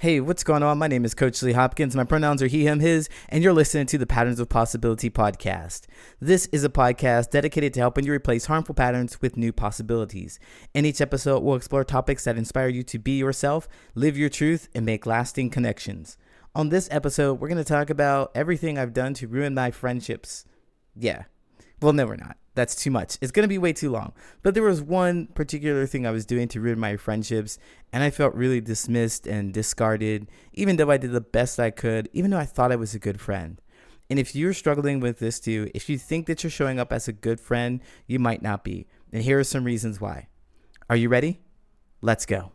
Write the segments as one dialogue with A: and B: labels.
A: Hey, what's going on? My name is Coach Lee Hopkins. My pronouns are he, him, his, and you're listening to the Patterns of Possibility podcast. This is a podcast dedicated to helping you replace harmful patterns with new possibilities. In each episode, we'll explore topics that inspire you to be yourself, live your truth, and make lasting connections. On this episode, we're going to talk about everything I've done to ruin my friendships. Yeah. Well, no, we're not. That's too much. It's going to be way too long. But there was one particular thing I was doing to ruin my friendships, and I felt really dismissed and discarded, even though I did the best I could, even though I thought I was a good friend. And if you're struggling with this too, if you think that you're showing up as a good friend, you might not be. And here are some reasons why. Are you ready? Let's go.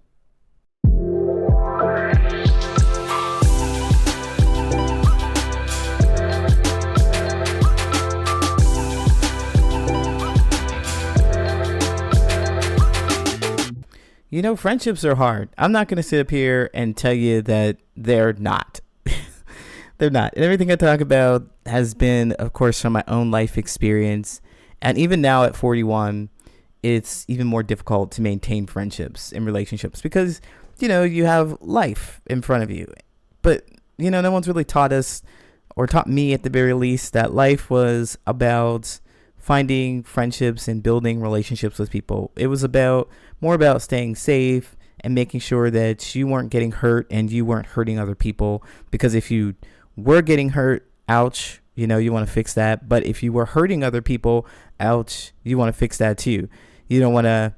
A: You know, friendships are hard. I'm not going to sit up here and tell you that they're not. They're not. And everything I talk about has been, of course, from my own life experience. And even now at 41, it's even more difficult to maintain friendships and relationships because, you know, you have life in front of you. But, you know, no one's really taught us, or taught me at the very least, that life was about finding friendships and building relationships with people. It was more about staying safe and making sure that you weren't getting hurt and you weren't hurting other people. Because if you were getting hurt, ouch, you know, you want to fix that. But if you were hurting other people, ouch, you want to fix that too. You don't want to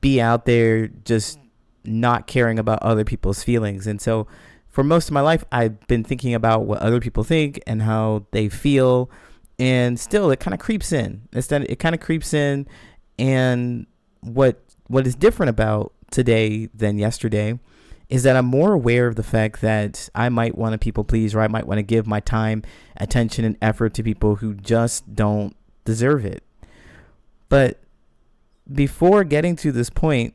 A: be out there just not caring about other people's feelings. And so for most of my life, I've been thinking about what other people think and how they feel. And still, it kind of creeps in. It kind of creeps in. And what is different about today than yesterday is that I'm more aware of the fact that I might want to people please, or I might want to give my time, attention, and effort to people who just don't deserve it. But before getting to this point,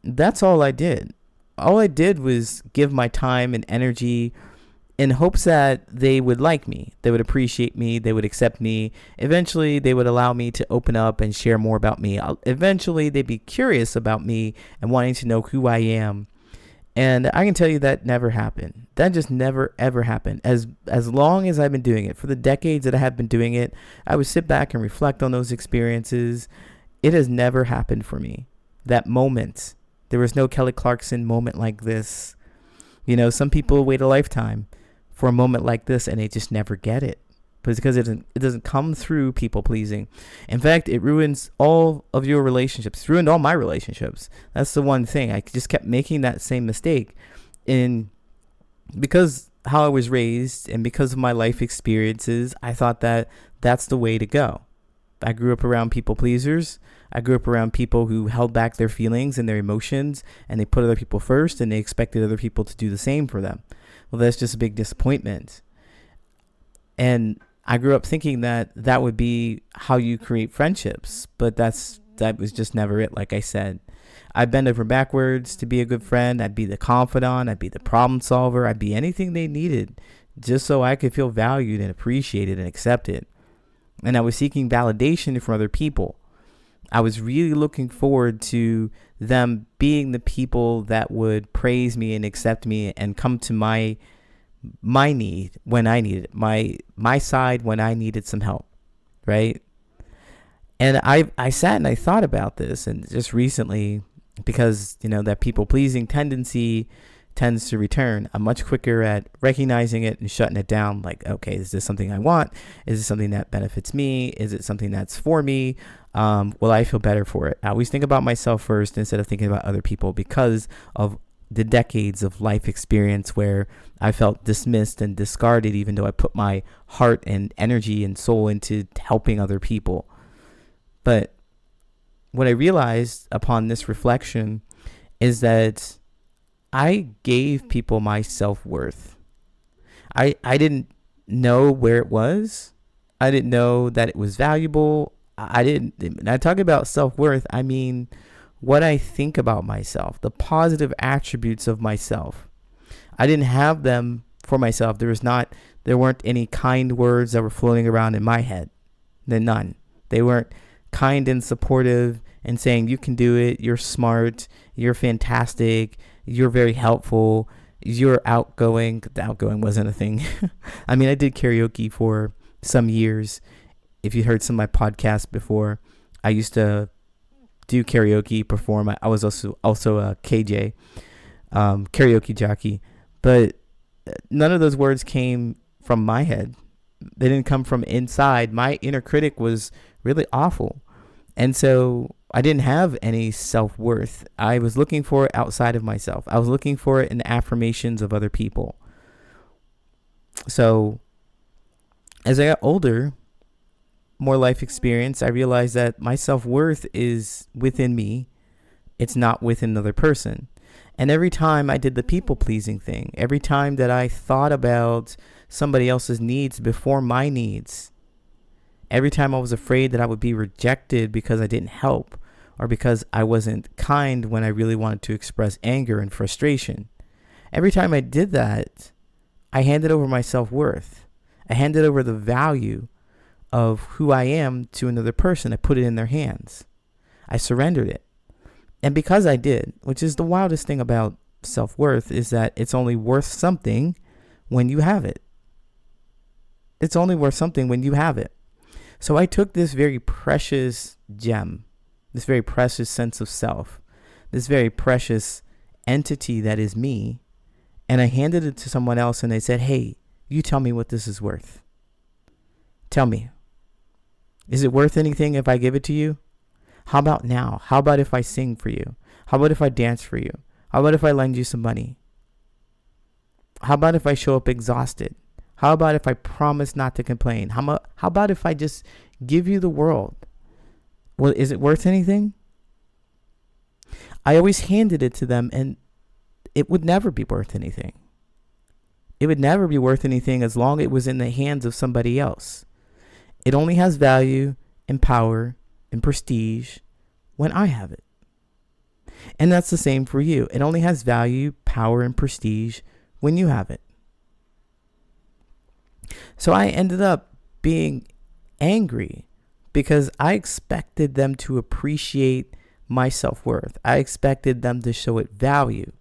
A: that's all I did. All I did was give my time and energy in hopes that they would like me, they would appreciate me, they would accept me. Eventually, they would allow me to open up and share more about me. Eventually, they'd be curious about me and wanting to know who I am. And I can tell you that never happened. That just never, ever happened. As long as I've been doing it, for the decades that I have been doing it, I would sit back and reflect on those experiences. It has never happened for me. That moment, there was no Kelly Clarkson moment like this. You know, some people wait a lifetime for a moment like this and they just never get it. But it's because it doesn't come through people pleasing. In fact, it ruins all of your relationships. It ruined all my relationships. That's the one thing. I just kept making that same mistake. And because how I was raised and because of my life experiences, I thought that that's the way to go. I grew up around people pleasers. I grew up around people who held back their feelings and their emotions, and they put other people first, and they expected other people to do the same for them. Well, that's just a big disappointment. And I grew up thinking that that would be how you create friendships, but that was just never it. Like I said, I bend over backwards to be a good friend. I'd be the confidant. I'd be the problem solver. I'd be anything they needed just so I could feel valued and appreciated and accepted. And I was seeking validation from other people. I was really looking forward to them being the people that would praise me and accept me and come to my need when I needed it, my side when I needed some help, right? And I sat and I thought about this, and just recently, because, you know, that people-pleasing tendency tends to return. I'm much quicker at recognizing it and shutting it down. Like, okay, is this something I want? Is this something that benefits me? Is it something that's for me? Will I feel better for it? I always think about myself first instead of thinking about other people because of the decades of life experience where I felt dismissed and discarded, even though I put my heart and energy and soul into helping other people. But what I realized upon this reflection is that I gave people my self-worth. I didn't know where it was. I didn't know that it was valuable. When I talk about self-worth, I mean what I think about myself, the positive attributes of myself. I didn't have them for myself. There weren't any kind words that were floating around in my head. None. They weren't kind and supportive and saying, you can do it, you're smart, you're fantastic, you're very helpful, You're outgoing. The outgoing wasn't a thing. I mean, I did karaoke for some years. If you heard some of my podcasts before, I used to do karaoke, perform. I was also a KJ, karaoke jockey. But none of those words came from my head. They didn't come from inside. My inner critic was really awful. And so I didn't have any self-worth. I was looking for it outside of myself. I was looking for it in the affirmations of other people. So as I got older, more life experience, I realized that my self-worth is within me. It's not with another person. And every time I did the people-pleasing thing, every time that I thought about somebody else's needs before my needs, every time I was afraid that I would be rejected because I didn't help or because I wasn't kind when I really wanted to express anger and frustration, every time I did that, I handed over my self-worth. I handed over the value of who I am to another person. I put it in their hands. I surrendered it. And because I did, which is the wildest thing about self-worth, is that it's only worth something when you have it. It's only worth something when you have it. So I took this very precious gem, this very precious sense of self, this very precious entity that is me, and I handed it to someone else and they said, hey, you tell me what this is worth. Tell me. Is it worth anything if I give it to you? How about now? How about if I sing for you? How about if I dance for you? How about if I lend you some money? How about if I show up exhausted? How about if I promise not to complain? How about if I just give you the world? Well, is it worth anything? I always handed it to them, and it would never be worth anything. It would never be worth anything as long as it was in the hands of somebody else. It only has value and power and prestige when I have it. And that's the same for you. It only has value, power, and prestige when you have it. So I ended up being angry because I expected them to appreciate my self-worth. I expected them to show it value.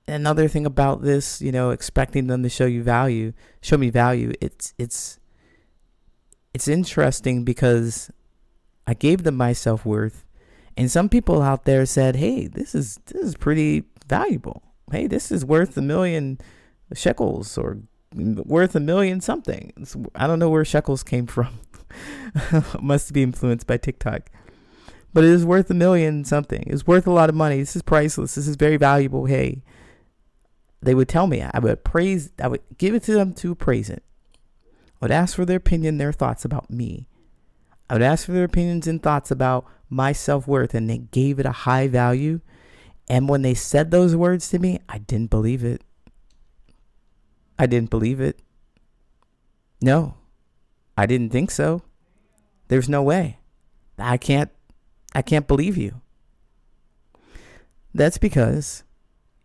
A: Another thing about this, expecting them to show me value, it's interesting because I gave them my self-worth, and some people out there said, hey, this is pretty valuable. Hey, this is worth 1,000,000 shekels or worth 1,000,000 something. I don't know where shekels came from. Must be influenced by TikTok. But it is worth 1,000,000 something. It's worth a lot of money. This is priceless. This is very valuable. Hey, they would tell me. I would give it to them to appraise it. I would ask for their opinion, their thoughts about me. I would ask for their opinions and thoughts about my self-worth, and they gave it a high value. And when they said those words to me, I didn't believe it. I didn't believe it. No, I didn't think so. There's no way. I can't believe you. That's because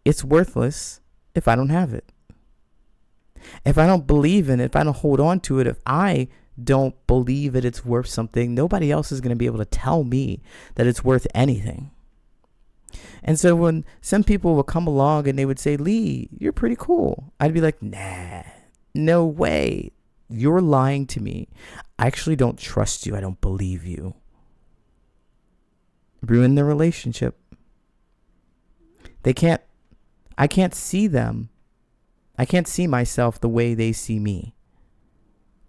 A: it's worthless if I don't have it. If I don't believe in it, if I don't hold on to it, if I don't believe that it's worth something, nobody else is going to be able to tell me that it's worth anything. And so when some people will come along and they would say, Lee, you're pretty cool, I'd be like, nah, no way. You're lying to me. I actually don't trust you. I don't believe you. Ruin the relationship. I can't see them. I can't see myself the way they see me.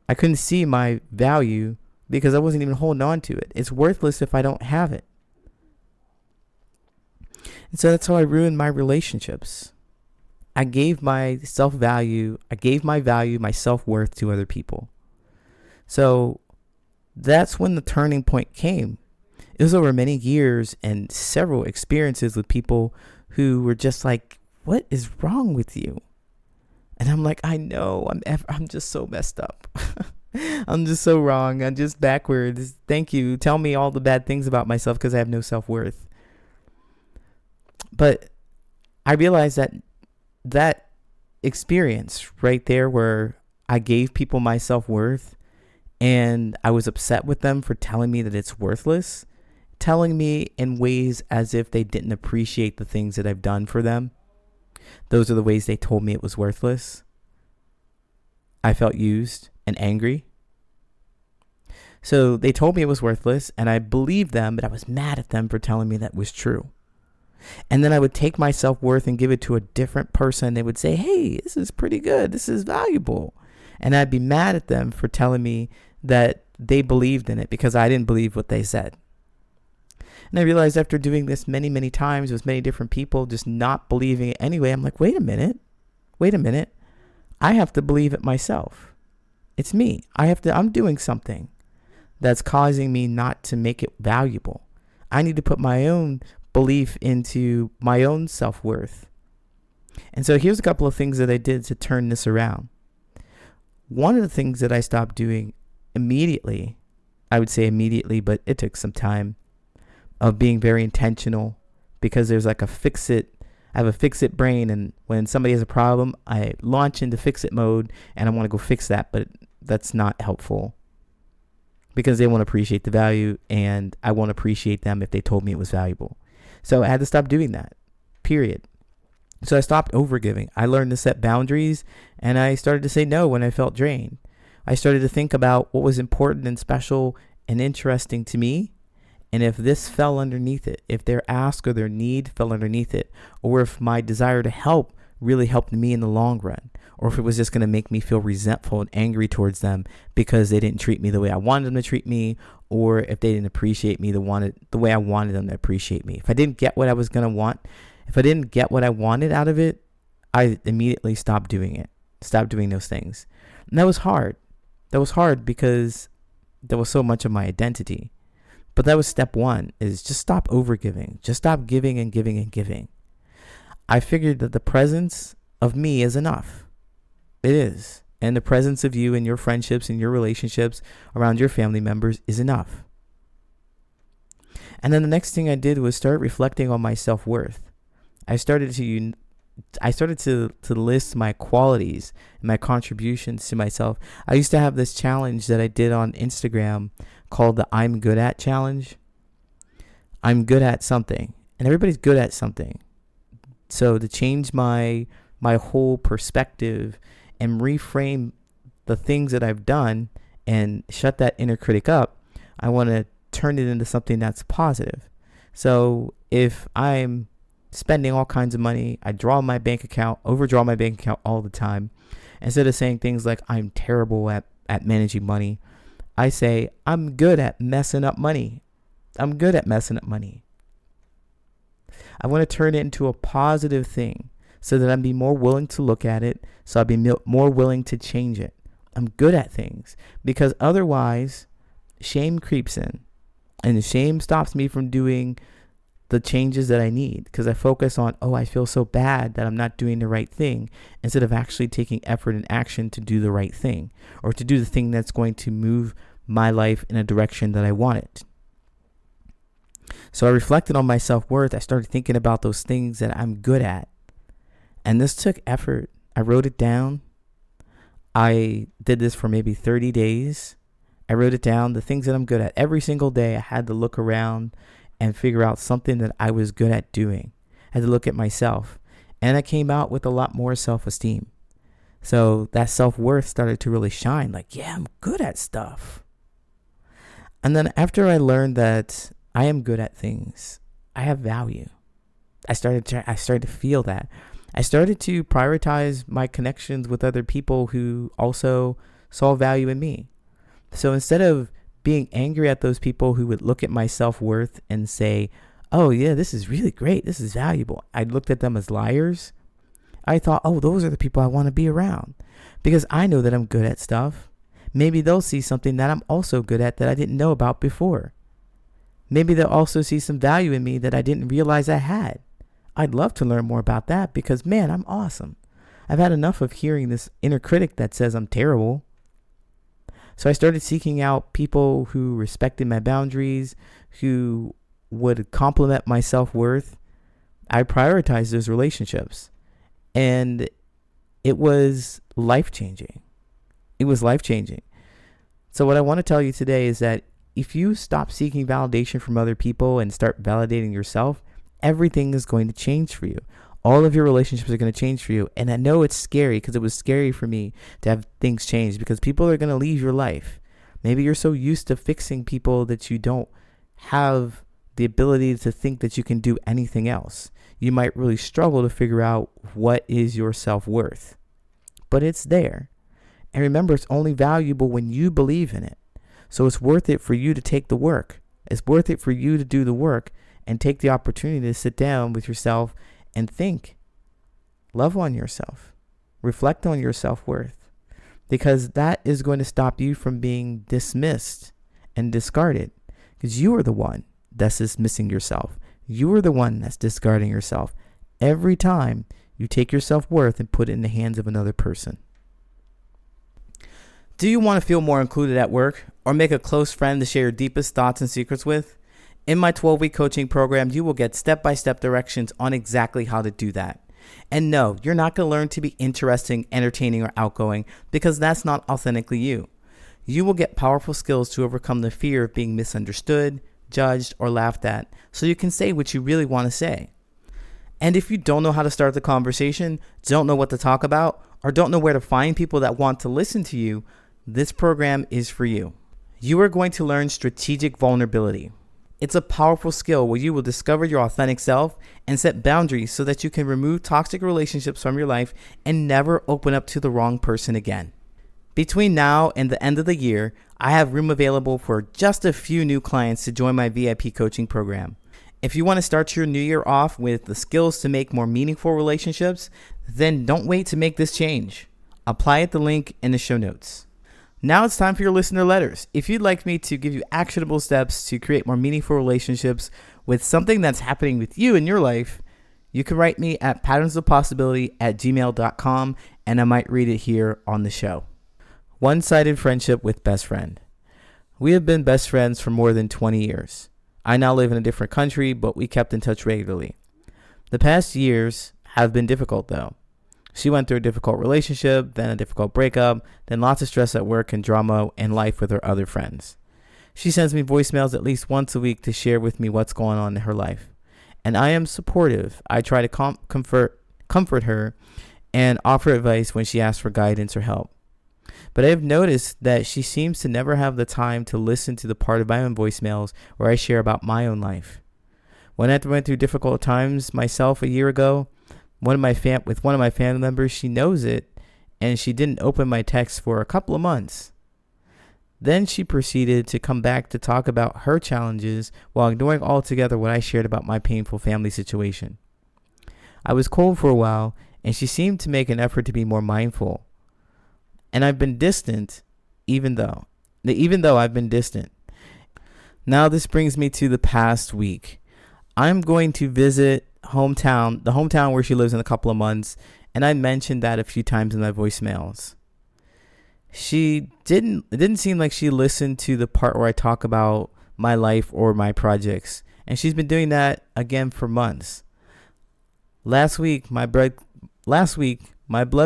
A: I couldn't see my value because I wasn't even holding on to it. It's worthless if I don't have it. And so that's how I ruined my relationships. I gave my self-value, my self-worth to other people. So that's when the turning point came. It was over many years and several experiences with people who were just like, what is wrong with you? And I'm like, I know, I'm just so messed up. I'm just so wrong. I'm just backwards. Thank you. Tell me all the bad things about myself because I have no self-worth. But I realized that experience right there where I gave people my self-worth and I was upset with them for telling me that it's worthless, telling me in ways as if they didn't appreciate the things that I've done for them. Those are the ways they told me it was worthless. I felt used and angry. So they told me it was worthless, and I believed them, but I was mad at them for telling me that was true. And then I would take my self-worth and give it to a different person. They would say, hey, this is pretty good. This is valuable. And I'd be mad at them for telling me that they believed in it because I didn't believe what they said. And I realized after doing this many, many times with many different people, just not believing it anyway, I'm like, wait a minute. I have to believe it myself. It's me. I'm doing something that's causing me not to make it valuable. I need to put my own belief into my own self-worth. And so here's a couple of things that I did to turn this around. One of the things that I stopped doing immediately, I would say immediately, but it took some time, of being very intentional, because there's like I have a fix-it brain, and when somebody has a problem, I launch into fix-it mode and I want to go fix that, but that's not helpful because they won't appreciate the value, and I won't appreciate them if they told me it was valuable. So I had to stop doing that, period. So I stopped overgiving. I learned to set boundaries, and I started to say no when I felt drained. I started to think about what was important and special and interesting to me, and if this fell underneath it, if their ask or their need fell underneath it, or if my desire to help really helped me in the long run, or if it was just going to make me feel resentful and angry towards them because they didn't treat me the way I wanted them to treat me, or if they didn't appreciate me the way I wanted them to appreciate me. If I didn't get what I was going to want, if I didn't get what I wanted out of it, I immediately stopped doing it, stopped doing those things. And that was hard. That was hard because there was so much of my identity. But that was step one, is just stop overgiving. Just stop giving and giving and giving. I figured that the presence of me is enough. It is. And the presence of you in your friendships and your relationships around your family members is enough. And then the next thing I did was start reflecting on my self-worth. I started to list my qualities and my contributions to myself. I used to have this challenge that I did on Instagram called the I'm Good At Challenge. I'm good at something, and everybody's good at something. So to change my whole perspective and reframe the things that I've done and shut that inner critic up, I want to turn it into something that's positive. So if I'm spending all kinds of money, I overdraw my bank account all the time, instead of saying things like I'm terrible at managing money, I say I'm good at messing up money. I'm good at messing up money. I want to turn it into a positive thing so that I'd be more willing to look at it, so I'd be more willing to change it. I'm good at things, because otherwise shame creeps in, and the shame stops me from doing the changes that I need, because I focus on, I feel so bad that I'm not doing the right thing, instead of actually taking effort and action to do the right thing, or to do the thing that's going to move my life in a direction that I want it. So I reflected on my self-worth. I started thinking about those things that I'm good at. And this took effort. I wrote it down. I did this for maybe 30 days. I wrote it down, the things that I'm good at. Every single day I had to look around and figure out something that I was good at doing. I had to look at myself. And I came out with a lot more self-esteem. So that self-worth started to really shine. Like, yeah, I'm good at stuff. And then after I learned that I am good at things, I have value, I started to feel that. I started to prioritize my connections with other people who also saw value in me. So instead of being angry at those people who would look at my self-worth and say, oh yeah, this is really great, this is valuable, I looked at them as liars. I thought, those are the people I want to be around, because I know that I'm good at stuff. Maybe they'll see something that I'm also good at that I didn't know about before. Maybe they'll also see some value in me that I didn't realize I had. I'd love to learn more about that, because man, I'm awesome. I've had enough of hearing this inner critic that says I'm terrible. So I started seeking out people who respected my boundaries, who would compliment my self-worth. I prioritized those relationships, and it was life-changing. It was life-changing. So what I want to tell you today is that if you stop seeking validation from other people and start validating yourself, everything is going to change for you. All of your relationships are going to change for you. And I know it's scary because it was scary for me to have things change because people are going to leave your life. Maybe you're so used to fixing people that you don't have the ability to think that you can do anything else. You might really struggle to figure out what is your self-worth. But it's there. And remember, it's only valuable when you believe in it. So it's worth it for you to take the work. It's worth it for you to do the work and take the opportunity to sit down with yourself and think. Love on yourself. Reflect on your self-worth. Because that is going to stop you from being dismissed and discarded. Because you are the one that's dismissing yourself. You are the one that's discarding yourself every time you take your self-worth and put it in the hands of another person. Do you want to feel more included at work or make a close friend to share your deepest thoughts and secrets with? In my 12-week coaching program, you will get step-by-step directions on exactly how to do that. And no, you're not going to learn to be interesting, entertaining, or outgoing because that's not authentically you. You will get powerful skills to overcome the fear of being misunderstood, judged, or laughed at so you can say what you really want to say. And if you don't know how to start the conversation, don't know what to talk about, or don't know where to find people that want to listen to you, this program is for you. You are going to learn strategic vulnerability. It's a powerful skill where you will discover your authentic self and set boundaries so that you can remove toxic relationships from your life and never open up to the wrong person again. Between now and the end of the year, I have room available for just a few new clients to join my VIP coaching program. If you want to start your new year off with the skills to make more meaningful relationships, then don't wait to make this change. Apply at the link in the show notes. Now it's time for your listener letters. If you'd like me to give you actionable steps to create more meaningful relationships with something that's happening with you in your life, you can write me at patternsofpossibility@gmail.com and I might read it here on the show. One-sided friendship with best friend. We have been best friends for more than 20 years. I now live in a different country, but we kept in touch regularly. The past years have been difficult though. She went through a difficult relationship, then a difficult breakup, then lots of stress at work and drama in life with her other friends. She sends me voicemails at least once a week to share with me what's going on in her life. And I am supportive. I try to comfort her and offer advice when she asks for guidance or help. But I have noticed that she seems to never have the time to listen to the part of my own voicemails where I share about my own life. When I went through difficult times myself a year ago, with one of my family members, she knows it, and she didn't open my text for a couple of months. Then she proceeded to come back to talk about her challenges while ignoring altogether what I shared about my painful family situation. I was cold for a while, and she seemed to make an effort to be more mindful. And I've been distant, even though I've been distant. Now this brings me to the past week. I'm going to visit the hometown where she lives in a couple of months, and I mentioned that a few times in my voicemails. It didn't seem like she listened to the part where I talk about my life or my projects, and she's been doing that again for months. Last week, my blood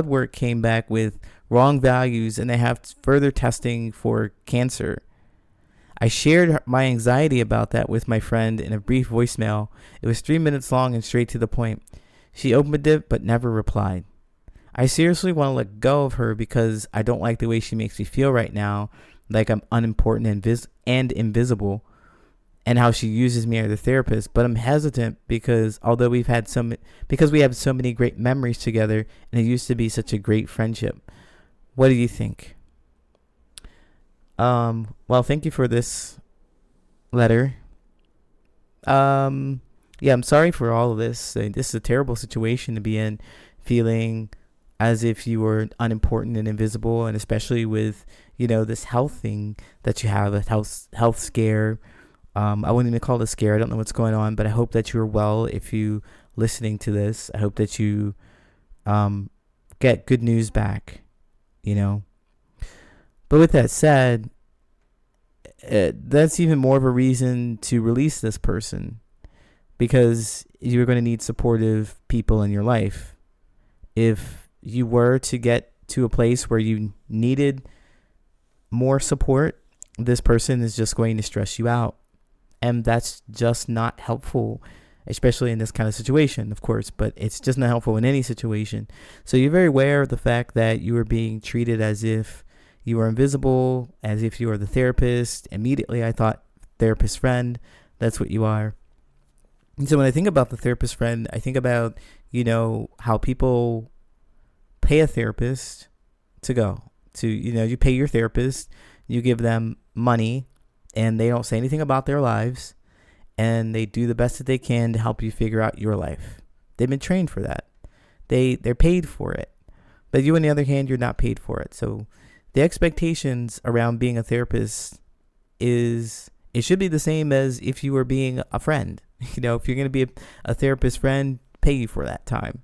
A: work came back with wrong values, and they have further testing for cancer. I shared my anxiety about that with my friend in a brief voicemail. It was 3 minutes long and straight to the point. She opened it but never replied. I seriously want to let go of her because I don't like the way she makes me feel right now, like I'm unimportant and invisible, and how she uses me as a therapist. But I'm hesitant because we have so many great memories together, and it used to be such a great friendship. What do you think? Well, thank you for this letter. I'm sorry for all of this. This is a terrible situation to be in, feeling as if you were unimportant and invisible, and especially with, this health thing that you have, a health scare. I wouldn't even call it a scare. I don't know what's going on, but I hope that you're well if you listening to this. I hope that you get good news back, But with that said, that's even more of a reason to release this person, because you're going to need supportive people in your life. If you were to get to a place where you needed more support, this person is just going to stress you out. And that's just not helpful, especially in this kind of situation, of course, but it's just not helpful in any situation. So you're very aware of the fact that you are being treated as if you are invisible, as if you are the therapist. Immediately, I thought therapist friend. That's what you are. And so when I think about the therapist friend, I think about, how people pay a therapist to go to, you pay your therapist, you give them money, and they don't say anything about their lives, and they do the best that they can to help you figure out your life. They've been trained for that. They're paid for it. But you, on the other hand, you're not paid for it. So the expectations around being a therapist it should be the same as if you were being a friend. If you're going to be a therapist friend, pay you for that time.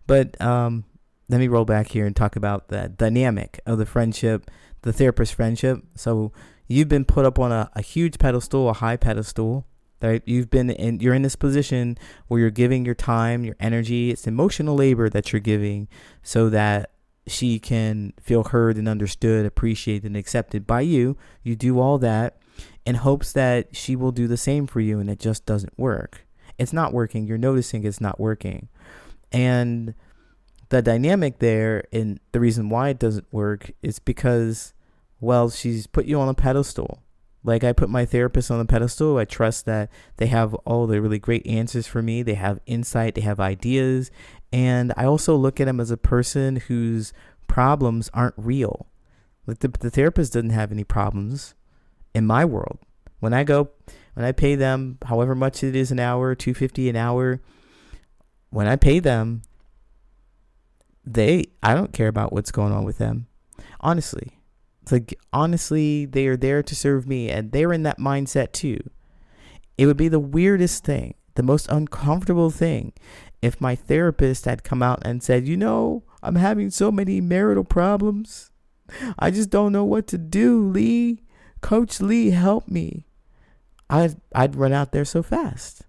A: But let me roll back here and talk about the dynamic of the friendship, the therapist friendship. So you've been put up on a huge pedestal, a high pedestal, right? You're in this position where you're giving your time, your energy, it's emotional labor that you're giving so that she can feel heard and understood, appreciated and accepted by you. You do all that in hopes that she will do the same for you, and it just doesn't work. It's not working. You're noticing it's not working. And the dynamic there, and the reason why it doesn't work, is because, she's put you on a pedestal. Like I put my therapist on a pedestal. I trust that they have all the really great answers for me. They have insight. They have ideas. And I also look at them as a person whose problems aren't real. Like the therapist doesn't have any problems in my world. When I pay them however much it is an hour, $2.50 an hour, when I pay them, I don't care about what's going on with them. Honestly. It's like, honestly, they are there to serve me, and they're in that mindset too. It would be the weirdest thing, the most uncomfortable thing, if my therapist had come out and said, I'm having so many marital problems. I just don't know what to do, Lee. Coach Lee, help me. I'd run out there so fast.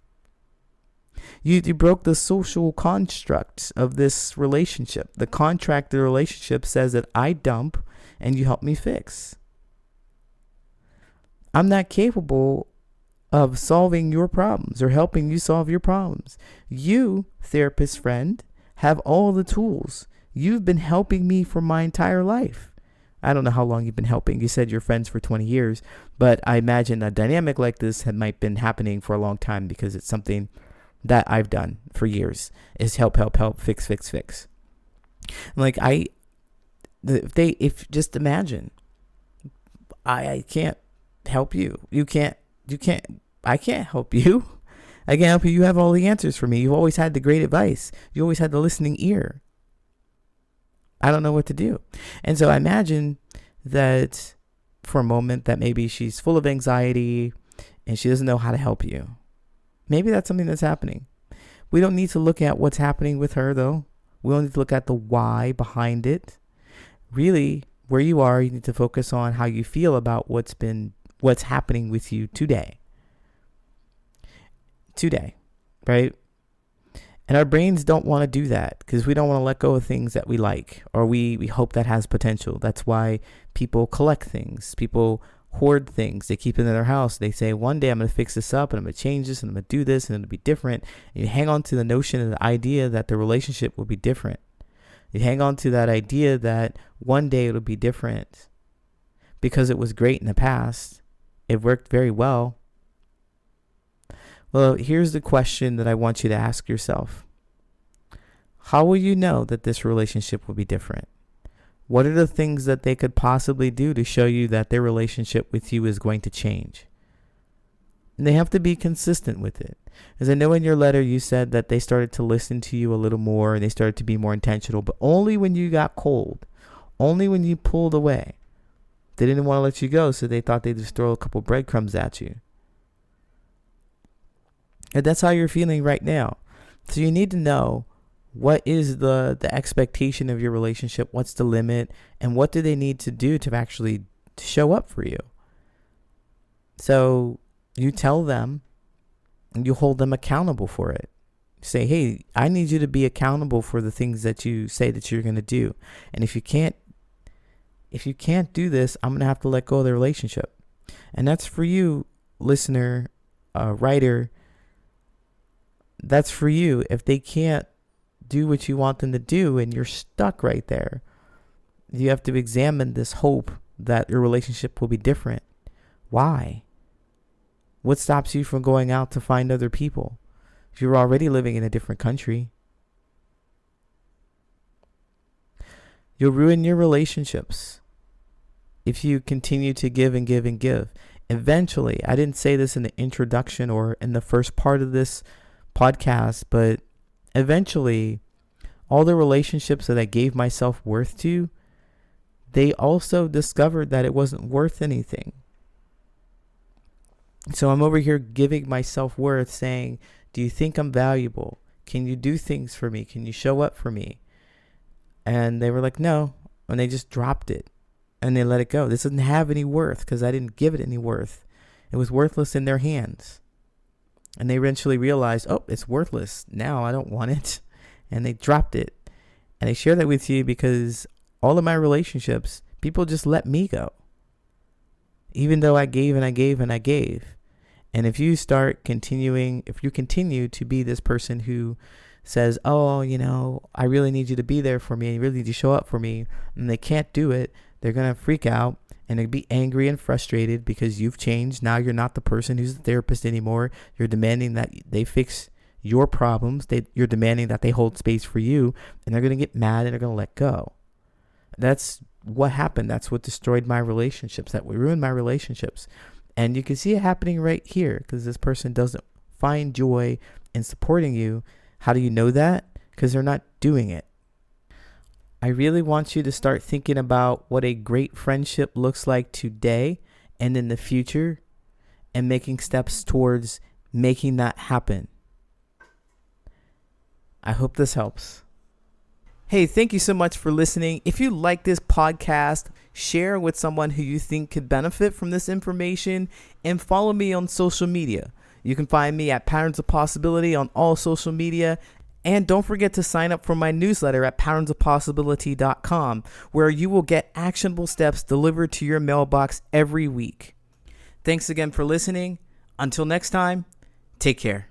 A: You broke the social construct of this relationship. The contract of the relationship says that I dump and you help me fix. I'm not capable of solving your problems or helping you solve your problems. You, therapist friend, have all the tools. You've been helping me for my entire life. I don't know how long you've been helping. You said you're friends for 20 years, but I imagine a dynamic like this might been happening for a long time, because it's something that I've done for years, is help, fix. Like just imagine, I can't help you. I can't help you. I can't help you. You have all the answers for me. You've always had the great advice. You always had the listening ear. I don't know what to do. And so I imagine that for a moment that maybe she's full of anxiety and she doesn't know how to help you. Maybe that's something that's happening. We don't need to look at what's happening with her, though. We don't need to look at the why behind it. Really, where you are, you need to focus on how you feel about what's happening with you today. Right? And our brains don't want to do that because we don't want to let go of things that we like, or we hope that has potential. That's why people collect things. People hoard things. They keep it in their house. They say, one day I'm going to fix this up and I'm going to change this and I'm going to do this and it'll be different. And you hang on to the notion and the idea that the relationship will be different. You hang on to that idea that one day it'll be different because it was great in the past. It worked very well. Well, here's the question that I want you to ask yourself. How will you know that this relationship will be different? What are the things that they could possibly do to show you that their relationship with you is going to change? And they have to be consistent with it. As I know in your letter, you said that they started to listen to you a little more and they started to be more intentional, but only when you got cold, only when you pulled away. They didn't want to let you go, so they thought they'd just throw a couple breadcrumbs at you. And that's how you're feeling right now. So you need to know, what is the expectation of your relationship? What's the limit? And what do they need to do to actually show up for you? So you tell them and you hold them accountable for it. Say, hey, I need you to be accountable for the things that you say that you're going to do. And if you can't do this, I'm going to have to let go of the relationship. And that's for you, listener, writer, that's for you. If they can't do what you want them to do and you're stuck right there, you have to examine this hope that your relationship will be different. Why? What stops you from going out to find other people? You're already living in a different country. You'll ruin your relationships if you continue to give and give and give. Eventually, I didn't say this in the introduction or in the first part of this podcast, but eventually, all the relationships that I gave myself worth to, they also discovered that it wasn't worth anything. So I'm over here giving myself worth, saying, do you think I'm valuable? Can you do things for me? Can you show up for me? And they were like, no. And they just dropped it and they let it go. This doesn't have any worth because I didn't give it any worth. It was worthless in their hands. And they eventually realized, oh, it's worthless. Now I don't want it. And they dropped it. And I share that with you because all of my relationships, people just let me go. Even though I gave and I gave and I gave. And if you continue to be this person who says, oh, I really need you to be there for me and you really need to show up for me, and they can't do it, they're going to freak out and they'll be angry and frustrated because you've changed. Now you're not the person who's the therapist anymore. You're demanding that they fix your problems. You're demanding that they hold space for you, and they're going to get mad and they're going to let go. That's what happened. That's what destroyed my relationships. That ruined my relationships. And you can see it happening right here because this person doesn't find joy in supporting you. How do you know that? Because they're not doing it. I really want you to start thinking about what a great friendship looks like today and in the future, and making steps towards making that happen. I hope this helps. Hey, thank you so much for listening. If you like this podcast, share with someone who you think could benefit from this information, and follow me on social media. You can find me at Patterns of Possibility on all social media. And don't forget to sign up for my newsletter at patternsofpossibility.com, where you will get actionable steps delivered to your mailbox every week. Thanks again for listening. Until next time, take care.